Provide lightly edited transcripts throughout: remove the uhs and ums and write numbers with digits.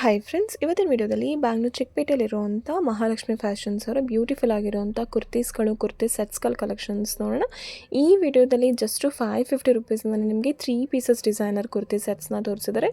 Hi friends, ಇವತ್ತಿನ ವಿಡಿಯೋದಲ್ಲಿ Bangalore ಚಿಕ್ಕಪೇಟೆಯಲ್ಲಿರುವಂಥ Mahalakshmi fashions ಅವರ ಬ್ಯೂಟಿಫುಲ್ ಆಗಿರುವಂಥ ಕುರ್ತಿ ಸೆಟ್ಸ್ಗಳ ಕಲೆಕ್ಷನ್ಸ್ ನೋಡೋಣ. ಈ ವಿಡಿಯೋದಲ್ಲಿ ಜಸ್ಟ್ 550 ರುಪೀಸಿಂದ ನಿಮಗೆ 3 ಪೀಸಸ್ ಡಿಸೈನರ್ ಕುರ್ತಿ ಸೆಟ್ಸ್ನ ತೋರಿಸಿದ್ದಾರೆ.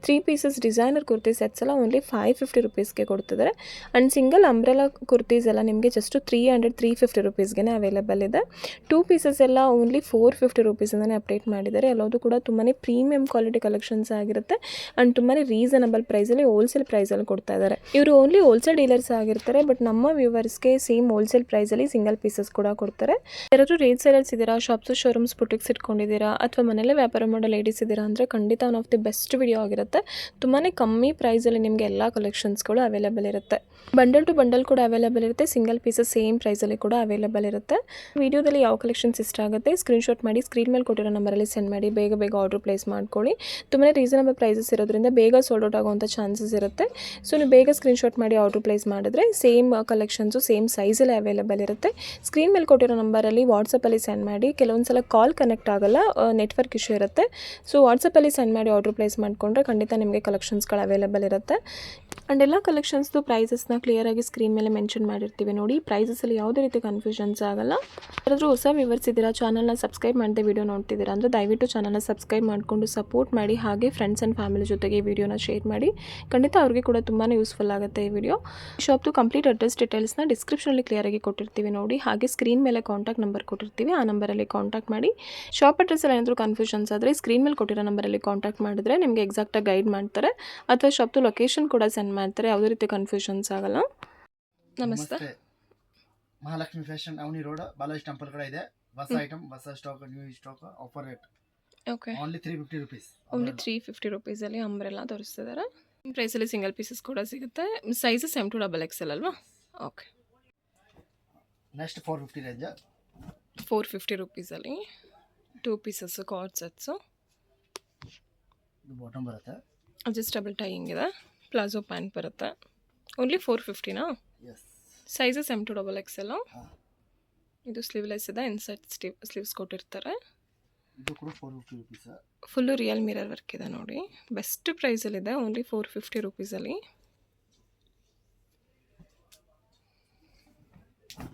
3 ಪೀಸಸ್ ಡಿಸೈನರ್ ಕುರ್ತಿ ಸೆಟ್ಸ್ ಎಲ್ಲ ಓನ್ಲಿ 550 ರುಪೀಸ್ಗೆ ಕೊಡ್ತಿದ್ದಾರೆ. ಆ್ಯಂಡ್ ಸಿಂಗಲ್ ಅಂಬ್ರೆಲಾ ಕುರ್ತೀಸ್ ಎಲ್ಲ ನಿಮಗೆ ಜಸ್ಟ್ 350 ರುಪೀಸ್ಗೆ ಅವೈಲೇಬಲ್ ಇದೆ. 2 ಪೀಸಸ್ ಎಲ್ಲ ಓನ್ಲಿ 450 ರುಪೀಸಿಂದನೇ ಅಪ್ಡೇಟ್ ಮಾಡಿದ್ದಾರೆ. ಎಲ್ಲದೂ ಕೂಡ ತುಂಬಾ ಪ್ರೀಮಿಯಂ ಕ್ವಾಲಿಟಿ ಕಲೆಕ್ಷನ್ಸ್ ಆಗಿರುತ್ತೆ ಆ್ಯಂಡ್ ತುಂಬಾ ರೀಸನಬಲ್ ಪ್ರೈಸಲ್ಲಿ ಹೋಲ್ಸೇಲ್ ಪ್ರೈಸಲ್ಲಿ ಕೊಡ್ತಾ ಇದ್ದಾರೆ. ಇವರು ಓನ್ಲಿ ಹೋಲ್ಸೇಲ್ ಡೀಲರ್ಸ್ ಆಗಿರ್ತಾರೆ, ಬಟ್ ನಮ್ಮ ವ್ಯೂವರ್ಸ್ಗೆ ಸೇಮ್ ಹೋಲ್ಸೇಲ್ ಪ್ರೈಸಲ್ಲಿ ಸಿಂಗಲ್ ಪೀಸಸ್ ಕೂಡ ಕೊಡ್ತಾರೆ. ಯಾರಾದರೂ ರೇಟ್ ಸೇಲರ್ಸ್ ಇದ್ದೀರಾ, ಶಾಪ್ಸು ಶೋರೂಮ್ಸ್ ಬುಟಿಕ್ಸ್ ಇಟ್ಕೊಂಡಿದ್ದೀರಾ ಅಥವಾ ಮನೇಲೆ ವ್ಯಾಪಾರ ಮಾಡೋ ಲೇಡೀಸ್ ಇದ್ದೀರಾ ಅಂದರೆ ಖಂಡಿತ one of the best video ಆಗಿರುತ್ತೆ. ತುಂಬಾ ಕಮ್ಮಿ ಪ್ರೈಸಲ್ಲಿ ನಿಮಗೆ ಎಲ್ಲ ಕಲೆಕ್ಷನ್ಸ್ಗಳು ಅವೈಲೇಬಲ್ ಇರುತ್ತೆ. ಬಂಡಲ್ ಟು ಬಂಡಲ್ ಕೂಡ ಅವೈಲೇಬಲ್ ಇರುತ್ತೆ, ಸಿಂಗಲ್ ಪೀಸಸ್ ಸೇಮ್ ಪ್ರೈಸಲ್ಲಿ ಕೂಡ ಅವೈಲೇಬಲ್ ಇರುತ್ತೆ. ವಿಡಿಯೋದಲ್ಲಿ ಯಾವ ಕಲೆಕ್ಷನ್ಸ್ ಇಷ್ಟ ಆಗುತ್ತೆ ಸ್ಕ್ರೀನ್ಶಾಟ್ ಮಾಡಿ ಸ್ಕ್ರೀನ್ ಮೇಲೆ ಕೊಟ್ಟಿರೋ ನಂಬರಲ್ಲಿ ಸೆಂಡ್ ಮಾಡಿ ಬೇಗ ಆರ್ಡರ್ ಪ್ಲೇಸ್ ಮಾಡ್ಕೊಳ್ಳಿ. ತುಂಬಾ ರೀಸನಬಲ್ ಪ್ರೈಸಸ್ ಇರೋದ್ರಿಂದ ಬೇಗ ಸೋಲ್ಡ್ ಔಟ್ ಆಗುವಂಥ ಚಾನ್ಸಸ್ ಇರುತ್ತೆ. ಸೊ ನೀವು ಬೇಗ ಸ್ಕ್ರೀನ್ಶಾಟ್ ಮಾಡಿ ಆರ್ಡರ್ ಪ್ಲೇಸ್ ಮಾಡಿದ್ರೆ ಸೇಮ್ ಕಲೆಕ್ಷನ್ಸು ಸೇಮ್ ಸೈಜಲ್ಲಿ ಅವೈಲೇಬಲ್ ಇರುತ್ತೆ. ಸ್ಕ್ರೀನ್ ಮೇಲೆ ಕೊಟ್ಟಿರೋ ನಂಬರಲ್ಲಿ ವಾಟ್ಸಪ್ಪಲ್ಲಿ ಸೆಂಡ್ ಮಾಡಿ. ಕೆಲವೊಂದು ಸಲ ಕಾಲ್ ಕನೆಕ್ಟ್ ಆಗಲ್ಲ, ನೆಟ್ವರ್ಕ್ ಇಶ್ಯೂ ಇರುತ್ತೆ. ಸೊ ವಾಟ್ಸಪ್ಪಲ್ಲಿ ಸೆಂಡ್ ಮಾಡಿ ಆರ್ಡರ್ ಪ್ಲೇಸ್ ಮಾಡಿಕೊಂಡ್ರೆ ಖಂಡಿತ ನಿಮಗೆ ಕಲೆಕ್ಷನ್ಸ್ಗಳು ಅವೈಲೇಬಲ್ ಇರುತ್ತೆ. ಆ್ಯಂಡ್ ಎಲ್ಲ ಕಲೆಕ್ಷನ್ಸ್ದು ಪ್ರೈಸಸ್ನ ಕ್ಲಿಯರಾಗಿ ಸ್ಕ್ರೀನ್ ಮೇಲೆ ಮೆನ್ಷನ್ ಮಾಡಿರ್ತೀವಿ ನೋಡಿ. ಪ್ರೈಸಸಲ್ಲಿ ಯಾವುದೇ ರೀತಿ ಕನ್ಫ್ಯೂಷನ್ಸ್ ಆಗಲ್ಲ. ಯಾರಾದರೂ ಹೊಸ ವ್ಯೂವರ್ಸ್ ಇದ್ದೀರಾ, ಚಾನಲ್ನ ಸಬ್ಸ್ಕ್ರೈಬ್ ಮಾಡದೆ ವಿಡಿಯೋ ನೋಡ್ತಿದ್ದೀರಾ ಅಂದರೆ ದಯವಿಟ್ಟು ಚಾನಲ್ನ ಸಬ್ಸ್ಕ್ರೈಬ್ ಮಾಡಿಕೊಂಡು ಸಪೋರ್ಟ್ ಮಾಡಿ. ಹಾಗೆ ಫ್ರೆಂಡ್ಸ್ ಆ್ಯಂಡ್ ಫ್ಯಾಮಿಲಿ ಜೊತೆಗೆ ಈ ವಿಡಿಯೋನ ಶೇರ್ ಮಾಡಿ. ಖಂಡಿತ ಅವ್ರಿಗೆ ಕೂಡ ತುಂಬಾ ಯೂಸ್ಫುಲ್ ಆಗುತ್ತೆ ಈ ವಿಡಿಯೋ. ಶಾಪ್ದು ಕಂಪ್ಲೀಟ್ ಅಡ್ರೆಸ್ ಡೀಟೇಲ್ಸ್ನ ಡಿಸ್ಕ್ರಿಪ್ಷನಲ್ಲಿ ಕ್ಲಿಯರಾಗಿ ಕೊಟ್ಟಿರ್ತೀವಿ ನೋಡಿ. ಹಾಗೆ ಸ್ಕ್ರೀನ್ ಮೇಲೆ ಕಾಂಟ್ಯಾಕ್ಟ್ ನಂಬರ್ ಕೊಟ್ಟಿರ್ತೀವಿ, ಆ ನಂಬರಲ್ಲಿ ಕಾಂಟ್ಯಾಕ್ಟ್ ಮಾಡಿ. ಶಾಪ್ ಅಡ್ರೆಸ್ಸಲ್ಲಿ ಏನಾದರೂ ಕನ್ಫ್ಯೂಷನ್ಸ್ ಆದರೆ ಸ್ಕ್ರೀನ್ ಮೇಲೆ ಕೊಟ್ಟಿರೋ ನಂಬರಲ್ಲಿ ಕಾಂಟ್ಯಾಕ್ಟ್ ಮಾಡಿದ್ರೆ ನಿಮಗೆ ಎಕ್ಸಾಕ್ಟಾಗಿ ಗೈಡ್ ಮಾಡ್ತಾರೆ ಅಥವಾ ಶಾಪ್ದು ಲೊಕೇಶನ್ ಕೂಡ ಸೆಂಡ್ ಮಾಡ್ತಾರೆ. ಯಾವುದೇ ರೀತಿ ಕನ್ಫ್ಯೂಷನ್ಸ್ ಆಗಲ್ಲ. ನಮಸ್ತೆ. Mahalakshmi fashion Avani road Balaji temple ಕಡೆ ಇದೆ. ಹೊಸ ಐಟಮ್, ಹೊಸ stock, new stock, offer rate. Okay, only 350 rupees. Only 350 ರುಪೀಸಲ್ಲಿ ಅಂಬ್ರೆಲ್ಲ ತೋರಿಸ್ತಿದ್ದಾರೆ. ಪ್ರೈಸಲ್ಲಿ ಸಿಂಗಲ್ ಪೀಸಸ್ ಕೂಡ ಸಿಗುತ್ತೆ. ಸೈಜಸ್ M2XXL ಅಲ್ವಾ? ಓಕೆ. Next 450 range. 450 ರುಪೀಸಲ್ಲಿ 2 ಪೀಸಸ್ ಕಾರ್ಡ್ ಸೆಟ್ಸು. ಇದು ಬಾಟಮ್ ಬರುತ್ತೆ, ಅಡ್ಜಸ್ಟಬಲ್ ಟೈಯಿಂಗ್ ಇದೆ, ಪ್ಲಾಜೋ ಪ್ಯಾಂಟ್ ಬರುತ್ತೆ. ಓನ್ಲಿ 450ನಾ? ಎಸ್. Sizes M2XXL. ಇದು ಸ್ಲೀವ್ಲೆಸ್ ಇದೆ, ಇನ್ಸೈಡ್ ಸ್ಲೀವ್ಸ್ ಕೊಟ್ಟಿರ್ತಾರೆ. ಇದು ಕೂಡ 450 rupees. Full real mirror work ಇದೆ ನೋಡಿ. ಬೆಸ್ಟ್ ಪ್ರೈಸಲ್ಲಿದೆ, ಓನ್ಲಿ 450 ರುಪೀಸಲ್ಲಿ.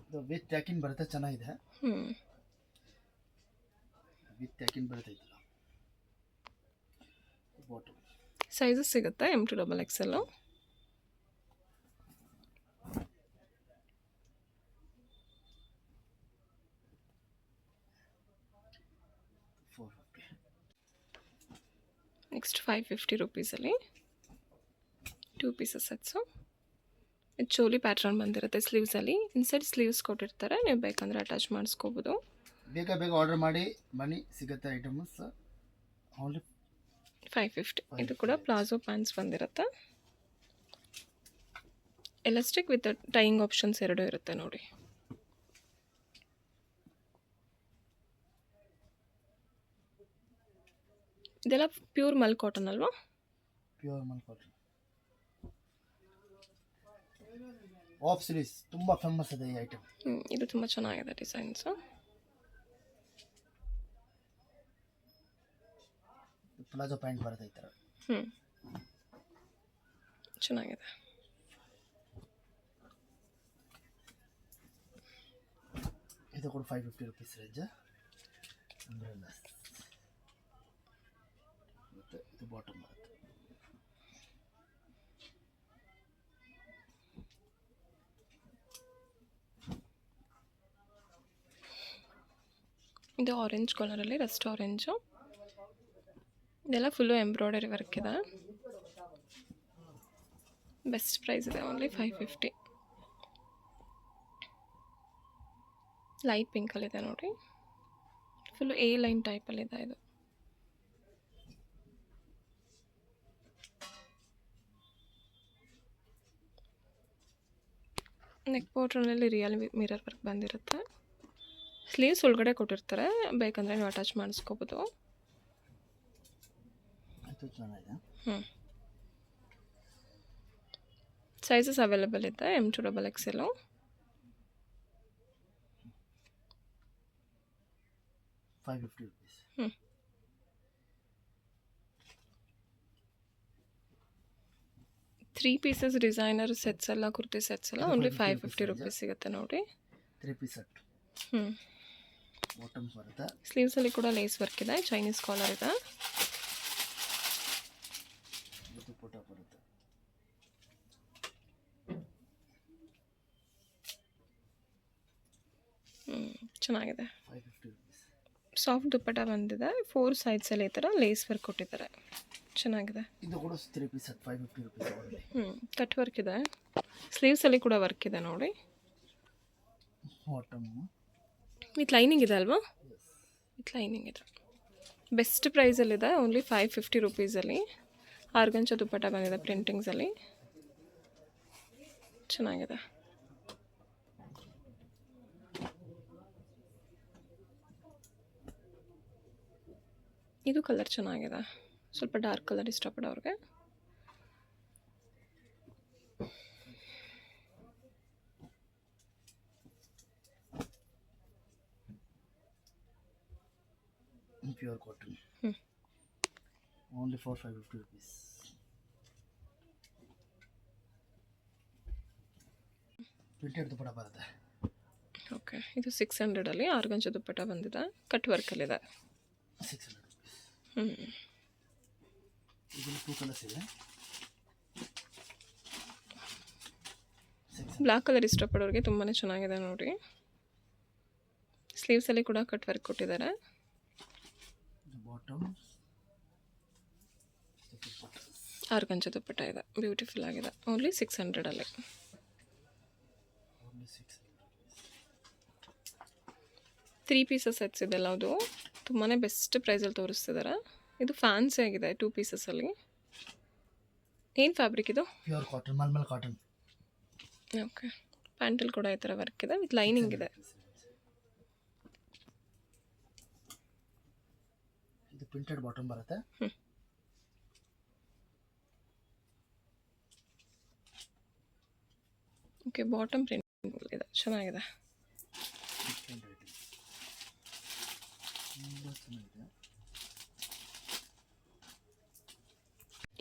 ಇದು ವಿತ್ ಟ್ಯಾಕಿಂಗ್ ಬರುತ್ತೆ, ಚೆನ್ನಾಗಿದೆ. ವಿತ್ ಟ್ಯಾಕಿಂಗ್ ಬರುತ್ತೆ. ಇದು ಬಾಟಮ್ ಸೈಜಸ್ ಸಿಗುತ್ತೆ M2XXL. Next 550 ರುಪೀಸಲ್ಲಿ 2 pieces sets. ಇದು ಚೋಲಿ ಪ್ಯಾಟ್ರನ್ ಬಂದಿರುತ್ತೆ ಸ್ಲೀವ್ಸಲ್ಲಿ, ಇನ್ಸೈಡ್ ಸ್ಲೀವ್ಸ್ ಕೊಟ್ಟಿರ್ತಾರೆ. ನೀವು ಬೇಕಂದರೆ ಅಟ್ಯಾಚ್ ಮಾಡಿಸ್ಕೋಬೋದು. ಬೇಗ ಆರ್ಡರ್ ಮಾಡಿ, ಮನಿ ಸಿಗುತ್ತೆ. Items only 550. ಇದು ಕೂಡ ಪ್ಲಾಜೋ ಪ್ಯಾಂಟ್ಸ್ ಬಂದಿರುತ್ತೆ. ಎಲಾಸ್ಟಿಕ್ ವಿತ್ ಟೈಯಿಂಗ್ ಆಪ್ಷನ್ಸ್ ಎರಡೂ ಇರುತ್ತೆ ನೋಡಿ. ಇದೆಲ್ಲ ಪ್ಯೂರ್ ಮಲ್ ಕಾಟನ್ ಅಲ್ವಾ? Pure mul cotton. Off sleeves ತುಂಬ ಫೇಮಸ್ ಇದೆ ಈ ಐಟಮ್. ಇದು ತುಂಬ ಚೆನ್ನಾಗಿದೆ ಡಿಸೈನ್ಸು. ಪ್ಲಾಜೋ ಪ್ಯಾಂಟ್ ಬರುತ್ತೆ ಈ ಥರ. ಚೆನ್ನಾಗಿದೆ. ಇದು ಕೂಡ 550 ರುಪೀಸ್ ರೇಂಜ್. ಅಂಬ್ರೆಲ್ಲಾ ಮತ್ತೆ ಇದು ಬಾಟಮ್ ಬರುತ್ತೆ. ಇದು ಆರೆಂಜ್ ಕಲರಲ್ಲಿ, ರಸ್ಟ್ ಆರೆಂಜು. ಇದೆಲ್ಲ ಫುಲ್ಲು ಎಂಬ್ರಾಯ್ಡರಿ ವರ್ಕ್ ಇದೆ. ಬೆಸ್ಟ್ ಪ್ರೈಸ್ ಇದೆ, ಓನ್ಲಿ 550. ಲೈಟ್ ಪಿಂಕಲ್ಲಿದೆ ನೋಡಿ, ಫುಲ್ಲು ಎ ಲೈನ್ ಟೈಪಲ್ಲಿದೆ ಇದು. ನೆಕ್ ಬಾರ್ಡ್ರಲ್ಲಿ ರಿಯಲ್ ಮಿರರ್ ವರ್ಕ್ ಬಂದಿರುತ್ತೆ. ಸ್ಲೀವ್ಸ್ ಒಳಗಡೆ ಕೊಟ್ಟಿರ್ತಾರೆ, ಬೇಕಂದರೆ ನೀವು ಅಟ್ಯಾಚ್ ಮಾಡಿಸ್ಕೋಬೋದು. ಸೈಜಸ್ ಅವೈಲೇಬಲ್ ಇದೆ M2XXL. 550 rupees. 3 pieces designer sets ಎಲ್ಲ ಕುರ್ತಿ ಸೆಟ್ಸ್ ಎಲ್ಲ ಇದು ಓನ್ಲಿ 550 550 ರುಪೀಸ್ ಸಿಗುತ್ತೆ ನೋಡಿ. 3 ಪೀಸ್ ಸೆಟ್ ಹ್ಞೂ ಬಾಟಮ್ಸ್ ಬರುತ್ತೆ. ಸ್ಲೀವ್ಸಲ್ಲಿ ಕೂಡ ಲೇಸ್ ವರ್ಕ್ ಇದೆ, ಚೈನೀಸ್ ಕಾಲರ್ ಇದೆ. ಇದು ಫೋಟೋ ಬರುತ್ತೆ. ಚೆನ್ನಾಗಿದೆ. 550 rupees. ಸಾಫ್ಟ್ ದುಪ್ಪಟ್ಟ ಬಂದಿದೆ, 4 ಸೈಡ್ಸಲ್ಲಿ ಈ ಥರ ಲೇಸ್ ವರ್ಕ್ ಕೊಟ್ಟಿದ್ದಾರೆ, ಚೆನ್ನಾಗಿದೆ. ಇದು ಕೂಡ 3 piece set 550 rupees only. Cut work ಇದೆ, ಸ್ಲೀವ್ಸಲ್ಲಿ ಕೂಡ ವರ್ಕ್ ಇದೆ ನೋಡಿ. ಬಾಟಮ್ ವಿತ್ ಲೈನಿಂಗ್ ಇದೆ ಅಲ್ವಾ? ವಿತ್ ಲೈನಿಂಗ್ ಇದೆ. ಬೆಸ್ಟ್ ಪ್ರೈಸಲ್ಲಿದೆ, ಓನ್ಲಿ 550 ರುಪೀಸಲ್ಲಿ. ಆರ್ಗಂಚ ದುಪ್ಪಟ್ಟ ಬಂದಿದೆ ಪ್ರಿಂಟಿಂಗ್ಸಲ್ಲಿ, ಚೆನ್ನಾಗಿದೆ. ಇದು ಕಲರ್ ಚೆನ್ನಾಗಿದೆ, ಸ್ವಲ್ಪ ಡಾರ್ಕ್ ಕಲರ್ ಇಷ್ಟಪಡೋರಿಗೆ. Pure cotton only for 550 rupees. Printed dupatta ಬರುತ್ತೆ. ಓಕೆ, ಇದು 600ಅಲ್ಲಿ ಆರ್ಗಂಚ ದುಪ್ಪಟ್ಟ ಬಂದಿದೆ, ಕಟ್ ವರ್ಕಲ್ಲಿದೆ. 600 rupees. ಇದರಲ್ಲಿ 2 ಕಲರ್ಸ್ ಇದೆ. ಬ್ಲ್ಯಾಕ್ ಕಲರ್ ಇಷ್ಟಪಡೋರಿಗೆ ತುಂಬಾ ಚೆನ್ನಾಗಿದೆ ನೋಡಿ. ಸ್ಲೀವ್ಸಲ್ಲಿ ಕೂಡ ಕಟ್ ವರ್ಕ್ ಕೊಟ್ಟಿದ್ದಾರೆ. ಬಾಟಮ್ ಆರ್ಗಂಚ ದುಪ್ಪಟ್ಟ ಇದೆ, ಬ್ಯೂಟಿಫುಲ್ ಆಗಿದೆ, ಓನ್ಲಿ 600ಅಲ್ಲಿ. 3 ಪೀಸಸ್ ಸೆಟ್ಸ್ ಇದೆಲ್ಲ, ಅದು ತುಂಬಾ ಬೆಸ್ಟ್ ಪ್ರೈಸಲ್ಲಿ ತೋರಿಸ್ತಿದ್ದಾರೆ. ಇದು ಫ್ಯಾನ್ಸಿ ಆಗಿದೆ 2 ಪೀಸಸಲ್ಲಿ. ಏನು ಫ್ಯಾಬ್ರಿಕ್ ಇದು? Pure cotton, mulmul cotton. Okay, ಪ್ಯಾಂಟಲ್ಲಿ ಕೂಡ ಈ ಥರ ವರ್ಕ್ ಇದೆ, ವಿತ್ ಲೈನಿಂಗ್ ಇದೆ. ಇದು ಪ್ರಿಂಟೆಡ್ ಬಾಟಮ್ ಬರುತ್ತೆ. ಓಕೆ, ಬಾಟಮ್ ಪ್ರಿಂಟ್ ಇದೆ, ಚೆನ್ನಾಗಿದೆ.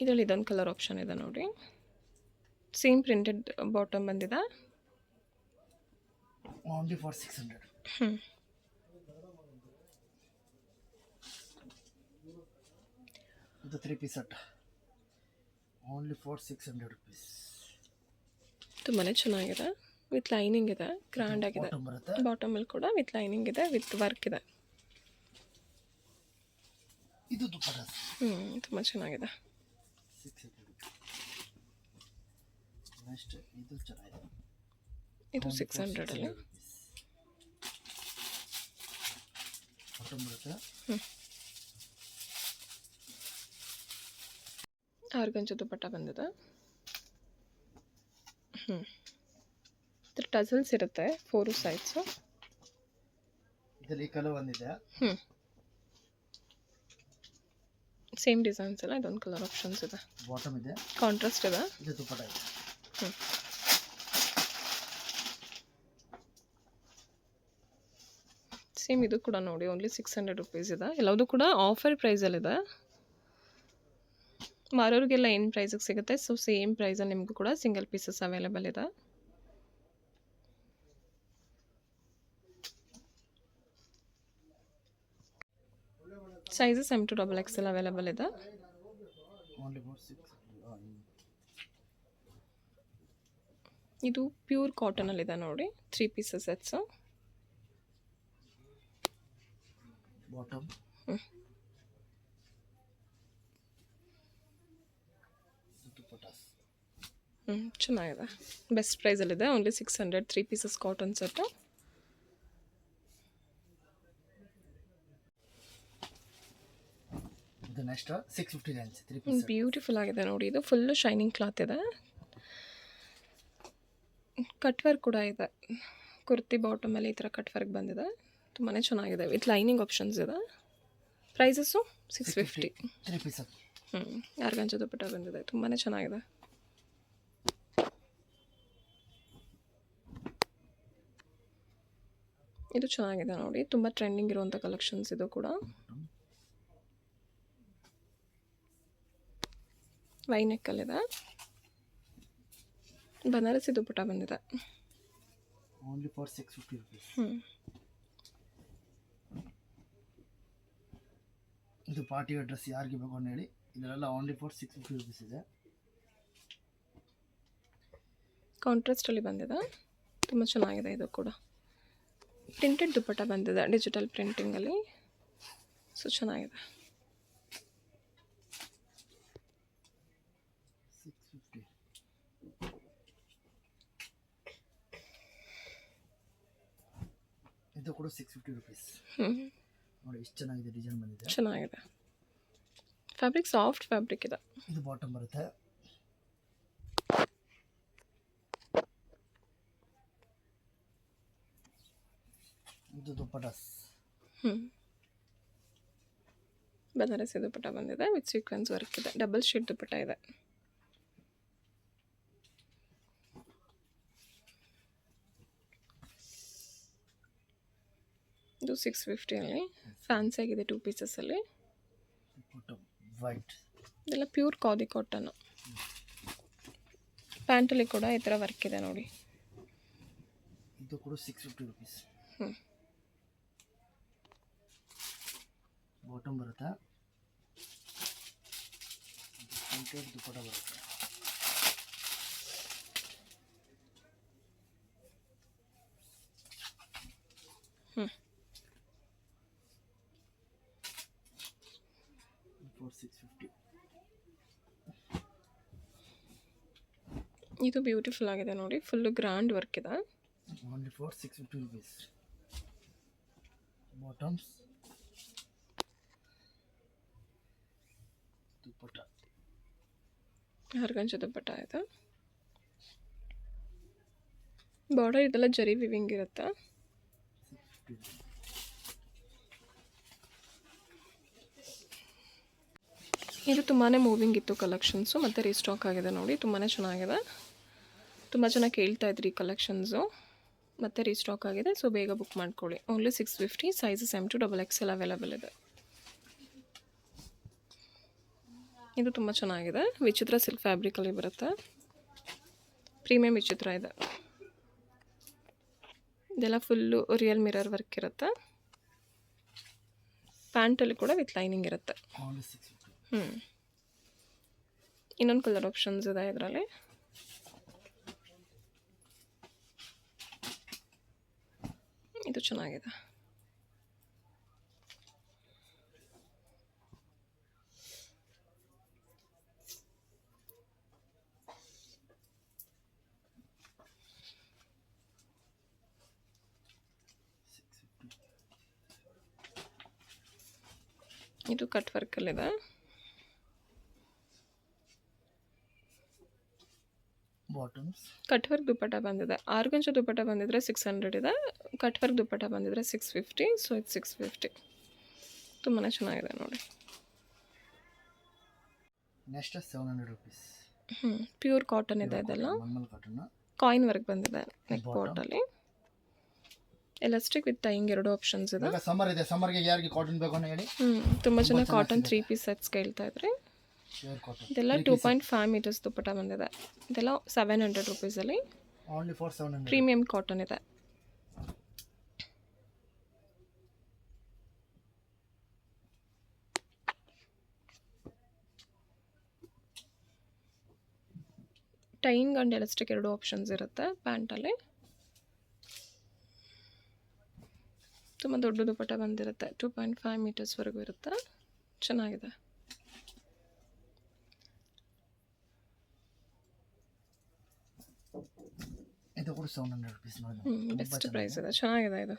ಇದರಲ್ಲಿ ಇದೊಂದು ಕಲರ್ ಆಪ್ಷನ್ ಇದೆ ನೋಡಿ, ಸೇಮ್ ಪ್ರಿಂಟೆಡ್ ಬಾಟಮ್ ಬಂದಿದೆ. Only for 600. ಇದು 3 piece set only for 600 rupees. ತುಂಬಾ ಚೆನ್ನಾಗಿದೆ, ವಿತ್ ಲೈನಿಂಗ್ ಇದೆ, ಗ್ರ್ಯಾಂಡ್ ಆಗಿದೆ. ಬಾಟಮ್ ಬರುತ್ತೆ. ಬಾಟಮಲ್ಲಿ ಕೂಡ ವಿತ್ ಲೈನಿಂಗ್ ಇದೆ, ವಿತ್ ವರ್ಕ್ ಇದೆ. ಇದು ದುಪ್ಪಟ್ಟ ತುಂಬ ಚೆನ್ನಾಗಿದೆ. 600 rupees. ನೆಕ್ಸ್ಟ್ ಇದು ಚೆನ್ನಾಗಿದೆ, ಇದು 600ಅಲ್ಲಿ. ಬಾಟಮ್ ಬರುತ್ತೆ. ಆರ್ಗಂಚ ದುಪ್ಪಟ್ಟ ಬಂದಿದೆ. ಇದ್ರ ಟಸಲ್ಸ್ ಇರುತ್ತೆ 4 ಸೈಡ್ಸು. ಇದರಲ್ಲಿ ಕಲರ್ ಬಂದಿದೆ. ಸೇಮ್ ಡಿಸೈನ್ಸ್ ಎಲ್ಲ ಇದೊಂದು ಕಲರ್ ಆಪ್ಷನ್ಸ್ ಇದೆ. ಬಾಟಮ್ ಇದೆ, ಕಾಂಟ್ರಾಸ್ಟ್ ಇದೆ. ಇದು ದುಪ್ಪಟ್ಟ ಇದೆ. ಸೇಮ್ ಇದು ಕೂಡ ನೋಡಿ, ಓನ್ಲಿ 600 ರುಪೀಸ್ ಇದೆ. ಎಲ್ಲದೂ ಕೂಡ ಆಫರ್ ಪ್ರೈಸಲ್ಲಿದೆ. ಮಾರೋರಿಗೆಲ್ಲ ಏನು ಪ್ರೈಸಿಗೆ ಸಿಗುತ್ತೆ, ಸೊ ಸೇಮ್ ಪ್ರೈಸಲ್ಲಿ ನಿಮಗೂ ಕೂಡ ಸಿಂಗಲ್ ಪೀಸಸ್ ಅವೈಲೇಬಲ್ ಇದೆ. Sizes M to XXL available ಇದೆ. ಇದು ಪ್ಯೂರ್ ಕಾಟನಲ್ಲಿದೆ ನೋಡಿ, 3 ಪೀಸಸ್ ಸೆಟ್ಸು. ಬಾಟಮ್ ಚೆನ್ನಾಗಿದೆ, ಬೆಸ್ಟ್ ಪ್ರೈಸಲ್ಲಿದೆ, ಓನ್ಲಿ 600, 3 ಪೀಸಸ್ ಕಾಟನ್ ಸೆಟ್ಟು. ಇದು ನೆಕ್ಸ್ಟ್ 650 ರೇಂಜ್ 3 ಪೀಸ್. ಬ್ಯೂಟಿಫುಲ್ ಆಗಿದೆ ನೋಡಿ, ಇದು ಫುಲ್ಲು ಶೈನಿಂಗ್ ಕ್ಲಾತ್ ಇದೆ, ಕಟ್ ವರ್ಕ್ ಕೂಡ ಇದೆ. ಕುರ್ತಿ ಬಾಟಮಲ್ಲಿ ಈ ಥರ ಕಟ್ ವರ್ಕ್ ಬಂದಿದೆ, ತುಂಬಾ ಚೆನ್ನಾಗಿದೆ, ವಿತ್ ಲೈನಿಂಗ್ ಆಪ್ಷನ್ಸ್ ಇದೆ. ಪ್ರೈಸಸ್ಸು 650. 3 ಪೀಸ್. ಆರ್ಗಂಚ ದುಪ್ಪಟ್ಟ ಬಂದಿದೆ, ತುಂಬಾ ಚೆನ್ನಾಗಿದೆ. ಇದು ಚೆನ್ನಾಗಿದೆ ನೋಡಿ, ತುಂಬ ಟ್ರೆಂಡಿಂಗ್ ಇರುವಂಥ ಕಲೆಕ್ಷನ್ಸ್ ಇದು ಕೂಡ. ವೈ ನೆಕ್ಕಲ್ಲಿದೆ. ಬನಾರಸಿ ದುಪ್ಪಟ್ಟ ಬಂದಿದೆ. Only for 650 rupees. ಇದು ಪಾರ್ಟಿ ವೇರ್ ಡ್ರೆಸ್ ಯಾರಿಗೆ ಬೇಕು ಅಂತ ಹೇಳಿ, ಇದರೆಲ್ಲ ಓನ್ಲಿ ಫಾರ್ 650 ರುಪೀಸ್ ಇದೆ. ಕಾಂಟ್ರಾಸ್ಟಲ್ಲಿ ಬಂದಿದೆ, ತುಂಬ ಚೆನ್ನಾಗಿದೆ. ಇದು ಕೂಡ ಪ್ರಿಂಟೆಡ್ ದುಪ್ಪಟ್ಟ ಬಂದಿದೆ, ಡಿಜಿಟಲ್ ಪ್ರಿಂಟಿಂಗಲ್ಲಿ. ಸೊ ಚೆನ್ನಾಗಿದೆ. 650. ಇದು ಕೂಡ 650 ರುಪೀಸ್. ನೋಡಿ ಎಷ್ಟು ಚೆನ್ನಾಗಿದೆ, ಡಿಸೈನ್ ಬಂದಿದೆ, ಚೆನ್ನಾಗಿದೆ. ಫ್ಯಾಬ್ರಿಕ್ ಸಾಫ್ಟ್ ಫ್ಯಾಬ್ರಿಕ್ ಇದೆ. ಇದು ಬಾಟಮ್ ಬರುತ್ತೆ. ಇದು ದುಪ್ಪಟಾಸ್. ಬನಾರಸಿ ದುಪ್ಪಟ್ಟ ಬಂದಿದೆ ವಿತ್ ಸೀಕ್ವೆನ್ಸ್ ವರ್ಕ್ ಇದೆ. ಡಬಲ್ ಶೀಟ್ ದುಪ್ಪಟ್ಟ ಇದೆ. ಇದು 650ಅಲ್ಲಿ ಫ್ಯಾನ್ಸಿ ಆಗಿದೆ, 2 ಪೀಸಸಲ್ಲಿ. ವೈಟ್, ಇದೆಲ್ಲ ಪ್ಯೂರ್ ಕಾದಿ ಕಾಟನ್. ಪ್ಯಾಂಟಲ್ಲಿ ಕೂಡ ಈ ಥರ ವರ್ಕ್ ಇದೆ ನೋಡಿ. ಇದು ಕೂಡ 650 ರುಪೀಸ್. ಬಾಟಮ್ ಬರುತ್ತೆ, ಪ್ರಿಂಟೆಡ್ ದುಪ್ಪಟ್ಟ ಬರುತ್ತೆ. ಫಾರ್ 650. ಇದು ಬ್ಯೂಟಿಫುಲ್ ಆಗಿದೆ ನೋಡಿ, ಫುಲ್ಲು ಗ್ರ್ಯಾಂಡ್ ವರ್ಕ್ ಇದೆ. Only for 650 rupees. ಬಾಟಮ್ಸ್, ದುಪ್ಪಟ್ಟ, ಹರ್ಗಂಚ ದುಪ್ಪಟ್ಟ ಇದೆ. ಬಾರ್ಡರ್ ಇದೆಲ್ಲ ಜರಿ ವಿವಿಂಗ್ ಇರುತ್ತೆ. 650. ಇದು ತುಂಬಾ ಮೂವಿಂಗ್ ಇತ್ತು ಕಲೆಕ್ಷನ್ಸು, ಮತ್ತು ರೀಸ್ಟಾಕ್ ಆಗಿದೆ ನೋಡಿ. ತುಂಬಾ ಚೆನ್ನಾಗಿದೆ, ತುಂಬ ಜನ ಕೇಳ್ತಾ ಇದ್ರಿ ಈ ಕಲೆಕ್ಷನ್ಸು, ಮತ್ತು ರೀಸ್ಟಾಕ್ ಆಗಿದೆ. ಸೊ ಬೇಗ ಬುಕ್ ಮಾಡ್ಕೊಳ್ಳಿ. Only 650. Sizes M to XXL available ಇದೆ. ಇದು ತುಂಬ ಚೆನ್ನಾಗಿದೆ, ವಿಚಿತ್ರ ಸಿಲ್ಕ್ ಫ್ಯಾಬ್ರಿಕಲ್ಲಿ ಬರುತ್ತೆ. ಪ್ರೀಮಿಯಂ ವಿಚಿತ್ರ ಇದೆ. ಇದೆಲ್ಲ ಫುಲ್ಲು ರಿಯಲ್ ಮಿರರ್ ವರ್ಕ್ ಇರುತ್ತೆ. ಪ್ಯಾಂಟಲ್ಲಿ ಕೂಡ ವಿತ್ ಲೈನಿಂಗ್ ಇರುತ್ತೆ. ಓನ್ಲಿ 650. ಇನ್ನೊಂದು ಕಲರ್ ಆಪ್ಷನ್ಸ್ ಇದೆ ಇದರಲ್ಲಿ. ಇದು ಚೆನ್ನಾಗಿದೆ. ಇದು ಕಟ್ ವರ್ಕಲ್ಲಿದೆ. ಬಾಟಮ್ಸ್, ಕಟ್ ವರ್ಕ್ ದುಪ್ಪಟ್ಟ ಬಂದಿದೆ. ಆರ್ಗಂಜ ದುಪ್ಪಟ್ಟ ಬಂದಿದ್ರೆ 600 ಇದೆ, ಕಟ್ ವರ್ಕ್ ದುಪ್ಪಟ್ಟ ಬಂದಿದ್ರೆ 650. ಸೊ ಇದು 650 ತುಂಬಾ ಚೆನ್ನಾಗಿದೆ ನೋಡಿ. Next 700 rupees. ಪ್ಯೂರ್ ಕಾಟನ್ ಇದೆ. ಇದೆಲ್ಲ ನಾರ್ಮಲ್ ಕಾಟನ್, ಕಾಯಿನ್ ವರ್ಕ್ ಬಂದಿದೆ ನೆಕ್ ಪಾರ್ಟಲ್ಲಿ. ಎಲಾಸ್ಟಿಕ್ ವಿತ್ ಟೈಯಿಂಗ್ 2 ಆಪ್ಷನ್ಸ್ ಇದೆ. ಈಗ ಸಮ್ಮರ್ ಇದೆ, ಸಮ್ಮರ್ಗೆ ಯಾರಿಗೆ ಕಾಟನ್ ಬೇಕು ಅಂತ ಹೇಳಿ ತುಂಬ ಜನ ಕಾಟನ್ 3 ಪೀಸ್ ಸೆಟ್ಸ್ ಕೇಳ್ತಾ ಇದ್ರಿ. ಇದೆಲ್ಲ 2.5 ಮೀಟರ್ಸ್ ದುಪ್ಪಟ್ಟ ಬಂದಿದೆ. ಇದೆಲ್ಲ 700 ರುಪೀಸಲ್ಲಿ ಓನ್ಲಿ ಫಾರ್ 700. ಪ್ರೀಮಿಯಂ ಕಾಟನ್ ಇದೆ. ಟೈಯಿಂಗ್ ಆ್ಯಂಡ್ ಎಲಾಸ್ಟಿಕ್ 2 ಆಪ್ಷನ್ಸ್ ಇರುತ್ತೆ ಪ್ಯಾಂಟಲ್ಲಿ. ತುಂಬ ದೊಡ್ಡ ದುಪ್ಪಟ್ಟ ಬಂದಿರುತ್ತೆ, 2.5 ಮೀಟರ್ಸ್ವರೆಗೂ ಇರುತ್ತೆ. ಚೆನ್ನಾಗಿದೆ. ಇದು ಕೂಡ 700 ರುಪೀಸ್ ನೋಡಿ. ಬೆಸ್ಟ್ ಪ್ರೈಸ್ ಇದೆ, ಚೆನ್ನಾಗಿದೆ. ಇದು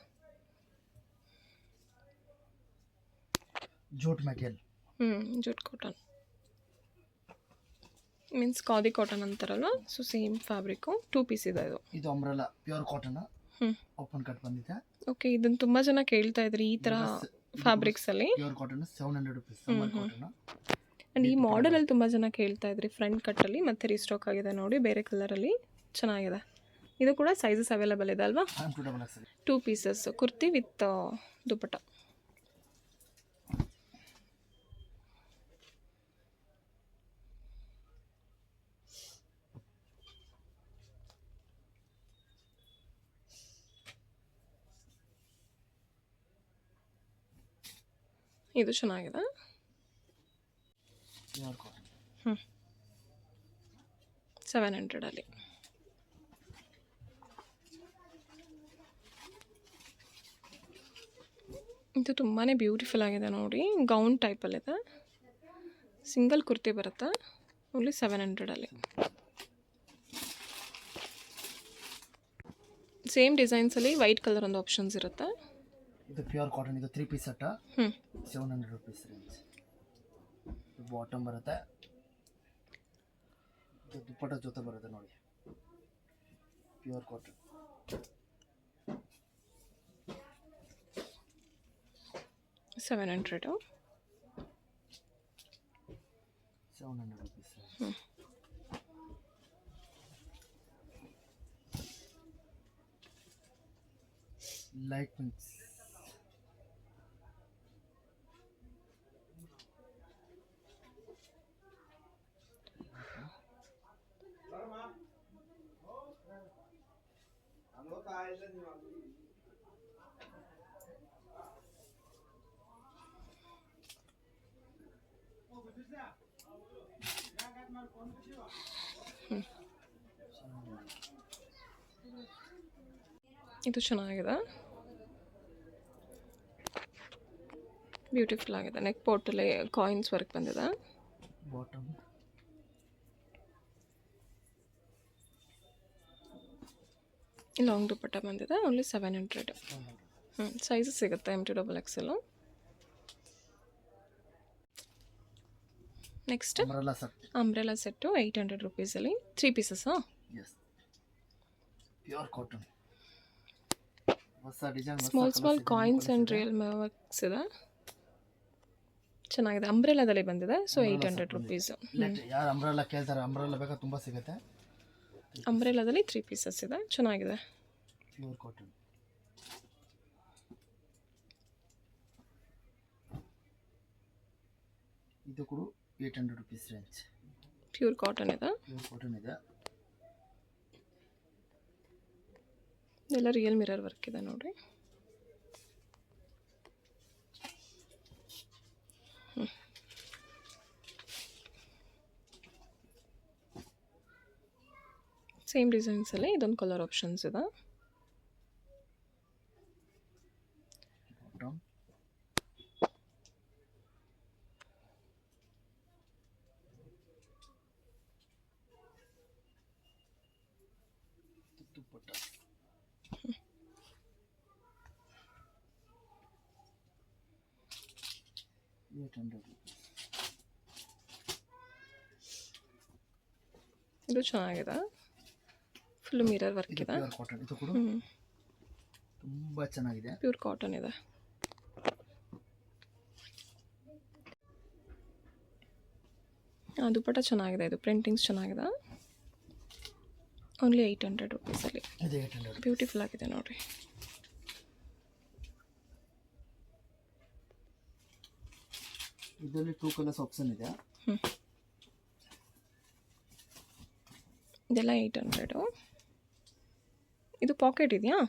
jute material. Jute cotton means khadi cotton ಅಂತಾರಲ್ಲ, ಸೊ ಸೇಮ್ ಫ್ಯಾಬ್ರಿಕ್ಕು. 2 ಪೀಸ್ ಇದೆ ಇದು. ಇದು umbrella pure cotton, open cut ಬಂದಿದೆ. ಓಕೆ, ಇದನ್ನು ತುಂಬ ಜನ ಕೇಳ್ತಾ ಇದ್ರಿ ಈ ಥರ ಫ್ಯಾಬ್ರಿಕ್ಸಲ್ಲಿ. Pure cotton 700 rupees. Summer cotton. And ಈ ಮಾಡೆಲಲ್ಲಿ ತುಂಬ ಜನ ಕೇಳ್ತಾ ಇದ್ರಿ ಫ್ರಂಟ್ ಕಟ್ಟಲ್ಲಿ, ಮತ್ತೆ ರೀಸ್ಟಾಕ್ ಆಗಿದೆ ನೋಡಿ ಬೇರೆ ಕಲರಲ್ಲಿ. ಚೆನ್ನಾಗಿದೆ. ಇದು ಕೂಡ ಸೈಜಸ್ ಅವೈಲೇಬಲ್ ಇದೆ ಅಲ್ವಾ? 2 ಪೀಸಸ್ ಕುರ್ತಿ ವಿತ್ ದುಪ್ಪಟ್ಟ. ಇದು ಚೆನ್ನಾಗಿದೆ. Pure cotton. 700 ಇದು ತುಂಬಾ ಬ್ಯೂಟಿಫುಲ್ ಆಗಿದೆ ನೋಡಿ. ಗೌನ್ ಟೈಪಲ್ಲಿದೆ. ಸಿಂಗಲ್ ಕುರ್ತಿ ಬರುತ್ತೆ. ಓನ್ಲಿ 700 ಸೇಮ್ ಡಿಸೈನ್ಸಲ್ಲಿ ವೈಟ್ ಕಲರ್ ಒಂದು ಆಪ್ಷನ್ಸ್ ಇರುತ್ತೆ. ಇದು ಪ್ಯೂರ್ ಕಾಟನ್. ಇದು 3 piece set. 700 rupees range. Bottom ಬರುತ್ತೆ. ಇದು ದುಪ್ಪಟ್ಟ ಜೊತೆ ಬರುತ್ತೆ ನೋಡಿ. Pure cotton. 700 rupees range. Light mix. ಇದು ಚೆನ್ನಾಗಿದೆ. ಬ್ಯೂಟಿಫುಲ್ ಆಗಿದೆ. ನೆಕ್ ಪೋರ್ಟಲ್ಲಿ ಕಾಯಿನ್ಸ್ ವರ್ಕ್ ಬಂದಿದೆ. ಬಾಟಮ್. ಲಾಂಗ್ ದುಪ್ಪಟ್ಟ ಬಂದಿದೆ. ಓನ್ಲಿ 700. ಸೈಜಸ್ ಸಿಗುತ್ತೆ MT XXL. Next umbrella set 800 rupeesಲ್ಲಿ 3 ಪೀಸಸ್ಸಾ? ಎಸ್. Pure cotton. ಹೊಸ design. Small coins and real works ಇದೆ. ಚೆನ್ನಾಗಿದೆ. ಅಂಬ್ರೆಲಾದಲ್ಲಿ ಬಂದಿದೆ. So 800 rupees. ಯಾರು ಅಂಬ್ರೆಲಾ ಕೇಳ್ತಾರೆ, ಅಂಬ್ರೆಲಾ ಬೇಕಾ ತುಂಬ ಸಿಗುತ್ತೆ. ಅಂಬ್ರೆಲಾದಲ್ಲಿ 3 ಪೀಸಸ್ ಇದೆ. ಚೆನ್ನಾಗಿದೆ. Pure cotton. ಇದು ಕೂಡ 800 rupees ರೇಂಜ್. ಪ್ಯೂರ್ ಕಾಟನ್ ಇದೆ. ಪ್ಯೂರ್ ಕಾಟನ್ ಇದೆ. ಇದೆಲ್ಲ ರಿಯಲ್ ಮಿರರ್ ವರ್ಕ್ ಇದೆ ನೋಡಿ. ಸೇಮ್ ಡಿಸೈನ್ಸಲ್ಲಿ ಇದೊಂದು ಕಲರ್ ಆಪ್ಷನ್ಸ್ ಇದೆ. ಬಾಟಮ್. ದುಪ್ಪಟ್ಟ. ಇದು ಚೆನ್ನಾಗಿದೆ. ಫುಲ್ ಮಿರರ್ ವರ್ಕ್ ಇದೆ. Pure cotton. ಇದು ಕೂಡ ತುಂಬ ಚೆನ್ನಾಗಿದೆ. ಪ್ಯೂರ್ ಕಾಟನ್ ಇದೆ. ದುಪ್ಪಟ್ಟ ಚೆನ್ನಾಗಿದೆ. ಇದು ಪ್ರಿಂಟಿಂಗ್ಸ್ ಚೆನ್ನಾಗಿದೆ. ಓನ್ಲಿ 800 rupeesಲ್ಲಿ. ಇದು 800. ಬ್ಯೂಟಿಫುಲ್ ಆಗಿದೆ ನೋಡಿ. ಇದರಲ್ಲಿ 2 ಕಲರ್ಸ್ ಆಪ್ಷನ್ ಇದೆ. ಇದೆಲ್ಲ 800. ಇದು ಪಾಕೆಟ್ ಇದೆಯಾ?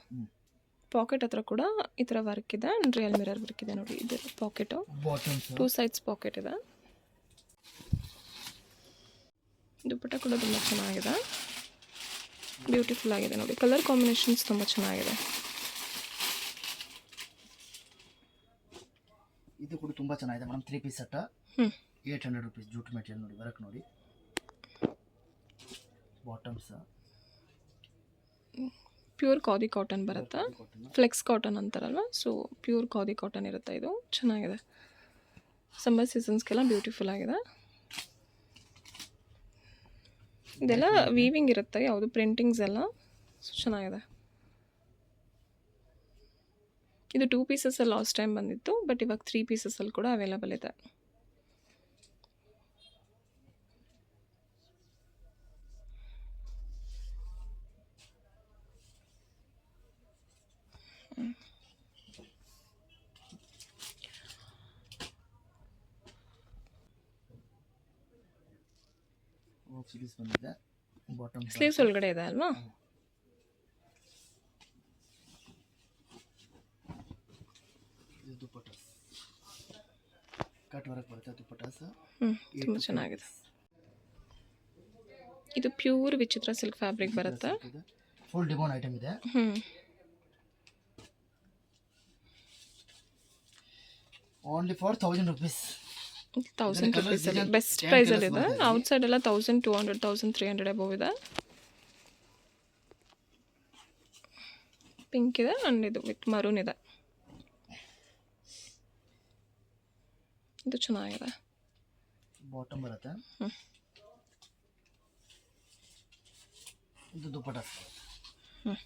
ಪಾಕೆಟ್ ಹತ್ರ ಕೂಡ ಈ ಥರ ವರ್ಕ್ ಇದೆ. ರಿಯಲ್ ಮಿರರ್ ವರ್ಕ್ ಇದೆ ನೋಡಿ. ಇದು ಪಾಕೆಟು. 2 ಸೈಡ್ಸ್ ಪಾಕೆಟ್ ಇದೆ. ದುಪ್ಪಟ್ಟ ಕೂಡ ತುಂಬ ಚೆನ್ನಾಗಿದೆ. ಬ್ಯೂಟಿಫುಲ್ ಆಗಿದೆ ನೋಡಿ. ಕಲರ್ ಕಾಂಬಿನೇಷನ್ಸ್ ತುಂಬ ಚೆನ್ನಾಗಿದೆ. ಇದು ಕೂಡ ತುಂಬ ಚೆನ್ನಾಗಿದೆ madam. 3 piece set. 800 rupees. Jute material ನೋಡಿ. ವರ್ಕ್ ನೋಡಿ. ಬಾಟಮ್ಸ್ ಪ್ಯೂರ್ ಖಾದಿ ಕಾಟನ್ ಬರುತ್ತೆ. ಫ್ಲೆಕ್ಸ್ ಕಾಟನ್ ಅಂತಾರಲ್ವ, ಸೊ ಪ್ಯೂರ್ ಖಾದಿ ಕಾಟನ್ ಇರುತ್ತೆ. ಇದು ಚೆನ್ನಾಗಿದೆ. ಸಮ್ಮರ್ ಸೀಸನ್ಸ್ಗೆಲ್ಲ ಬ್ಯೂಟಿಫುಲ್ ಆಗಿದೆ. ಇದೆಲ್ಲ ವೀವಿಂಗ್ ಇರುತ್ತೆ. ಯಾವುದು ಪ್ರಿಂಟಿಂಗ್ಸ್ ಎಲ್ಲ ಚೆನ್ನಾಗಿದೆ. ಇದು 2 ಪೀಸಸ್ಸಲ್ಲಿ ಲಾಸ್ಟ್ ಟೈಮ್ ಬಂದಿತ್ತು, ಬಟ್ ಇವಾಗ 3 ಪೀಸಸ್ಸಲ್ಲಿ ಕೂಡ ಅವೈಲೇಬಲ್ ಇದೆ. ಸ್ಲೀವ್ಸ್ ಬಂದಿದೆ. ಬಾಟಮ್ ಸ್ಲೀವ್ಸ್ ಒಳಗಡೆ ಇದೆ ಅಲ್ವಾ? ಇದು ದುಪ್ಪಟ್ಟ. ಕಟ್ ವರ್ಕ್ ಬರುತ್ತೆ ದುಪ್ಪಟ್ಟಾಸ್. ತುಂಬ ಚೆನ್ನಾಗಿದೆ. ಇದು ಪ್ಯೂರ್ ವಿಚಿತ್ರ ಸಿಲ್ಕ್ ಫ್ಯಾಬ್ರಿಕ್ ಬರುತ್ತೆ. ಫುಲ್ ಡಿಮೌಂಡ್ ಐಟಮ್ ಇದೆ. Only for 1000 rupees. 1000 rupees best ಪ್ರೈಸಲ್ಲಿ ಇದೆ. ಔಟ್ಸೈಡ್ ಎಲ್ಲ 1200 1300 ಅಬೋವ್ ಇದೆ. ಪಿಂಕ್ ಇದೆ ಆ್ಯಂಡ್ ಇದು ವಿತ್ ಮರೂನ್ ಇದೆ. ಇದು ಚೆನ್ನಾಗಿದೆ. ಬಾಟಮ್ ಬರುತ್ತೆ. ಇದು ದುಪ್ಪಟ್ಟಾಸ್ ಬರುತ್ತೆ.